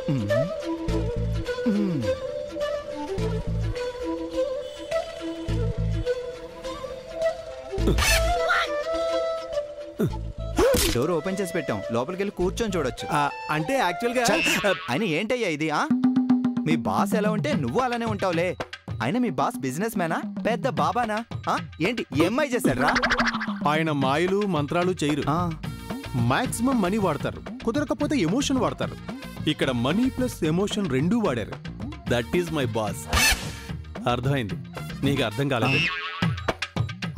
Door open చేసి పెట్టాం, లోపలికి వెళ్ళి కూర్చొని చూడొచ్చు. అంటే యాక్చువల్గా ఆయన ఏంటయ్యా ఇది? మీ బాస్ ఎలా ఉంటే నువ్వు అలానే ఉంటావులే. అయినా మీ బాస్ బిజినెస్ మ్యానా, పెద్ద బాబానా? ఏంటి ఎంఐ చేశారా? ఆయన మాయలు మంత్రాలు చేయరు. మాక్సిమం మనీ వాడతారు, కుదరకపోతే ఎమోషన్ వాడతారు. ఇక్కడ మనీ ప్లస్ ఎమోషన్ రెండూ వాడారు. That is my boss. అర్థమైంది? నీకు అర్థం కాలేదు.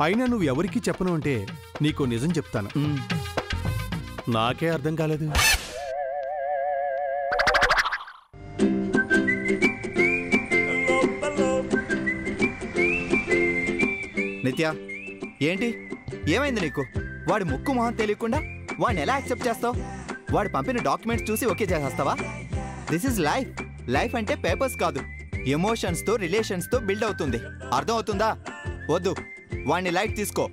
అయినా నువ్వు ఎవరికి చెప్పను అంటే నీకు నిజం చెప్తాను. నాకే అర్థం కాలేదు. నిత్య, ఏంటి ఏమైంది నీకు? వాడి ముక్కు మొహం తెలియకుండా వాడిని ఎలా యాక్సెప్ట్ చేస్తావు? వాడు పంపిన డాక్యుమెంట్స్ చూసి ఓకే చేసేస్తావా? This is life. లైఫ్ అంటే పేపర్స్ కాదు, ఎమోషన్స్తో రిలేషన్స్తో బిల్డ్ అవుతుంది. అర్థం అవుతుందా? వద్దు, వాడిని లైట్ తీసుకో.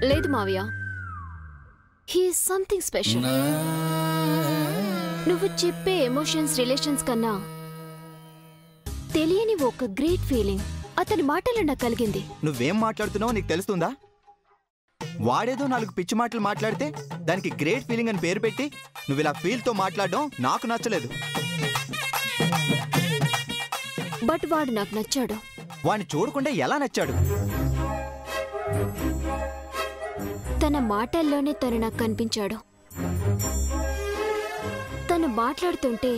లేదు మావయ్య, హీ ఈజ్ సంథింగ్ స్పెషల్. నువ్వు చెప్పే ఎమోషన్స్ రిలేషన్స్ కన్నా తెలియని ఒక గ్రేట్ ఫీలింగ్ అతని మాటలో నాకు కలిగింది. నువ్వేం మాట్లాడుతున్నావో నీకు తెలుస్తుందా? వాడేదో 4 పిచ్చి మాటలు మాట్లాడితే దానికి గ్రేట్ ఫీలింగ్ అని పేరు పెట్టి నువ్వు ఇలా ఫీల్తో మాట్లాడడం నాకు నచ్చలేదు. బట్ వాడు నాకు నచ్చాడు. వాడిని చూడకుండా ఎలా నచ్చాడు? తన మాటల్లోనే తను నాకు కనిపించాడు. తను మాట్లాడుతుంటే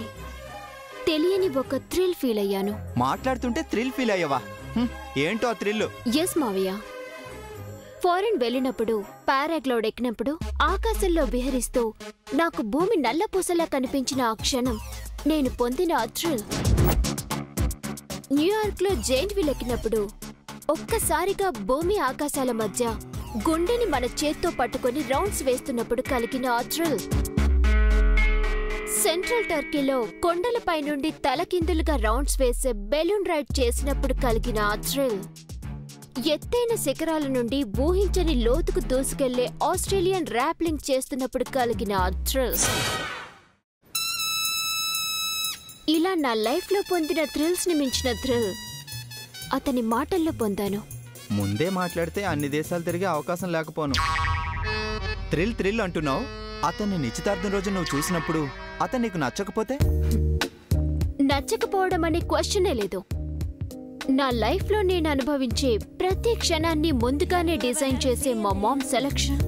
తెలియని ఒక థ్రిల్ ఫీల్ అయ్యాను. మాట్లాడుతుంటే థ్రిల్ ఫీల్ అయ్యావా? ఏంటో ఆ థ్రిల్? ఎస్ మావయ్య, ఫారెన్ వెళ్ళినప్పుడు పారాగ్లైడ్ ఎక్కినప్పుడు ఆకాశంలో విహరిస్తూ నాకు భూమి నల్లపూసలా కనిపించిన ఆ క్షణం నేను పొందిన ఆ థ్రిల్. న్యూయార్క్ లో జైంట్ వీల్ ఎక్కినప్పుడు ఒక్కసారిగా భూమి ఆకాశాల మధ్య గుండెని మన చేత్తో పట్టుకొని రౌండ్స్ వేస్తున్నప్పుడు కలిగిన ఆ థ్రిల్. సెంట్రల్ టర్కీలో కొండలపై నుండి తలకిందులుగా రౌండ్స్ వేసే బెలూన్ రైడ్ చేసినప్పుడు కలిగిన ఆ థ్రిల్. ఎత్తైన శిఖరాల నుండి ఊహించని లోతుకు దూసుకెళ్లే ఆస్ట్రేలియన్ ర్యాప్లింగ్ చేస్తున్నప్పుడు కలిగిన ఆ థ్రిల్. ఇలా నా లైఫ్ లో పొందిన థ్రిల్స్ ని మించిన థ్రిల్ అతని మాటల్లో పొందాను. ముందే మాట్లాడితే అన్ని దేశాలు తిరిగే అవకాశం లేకపోను. థ్రిల్ థ్రిల్ అంటున్నావు. అతన్ని నిశ్చితార్థం రోజు నువ్వు చూసినప్పుడు అతను నీకు నచ్చకపోతే? నచ్చకపోవడం అనే క్వశ్చనే లేదు. నా లైఫ్ లో నేను అనుభవించే ప్రతి క్షణాన్ని ముందుగానే డిజైన్ చేసే మా మామ్ సెలక్షన్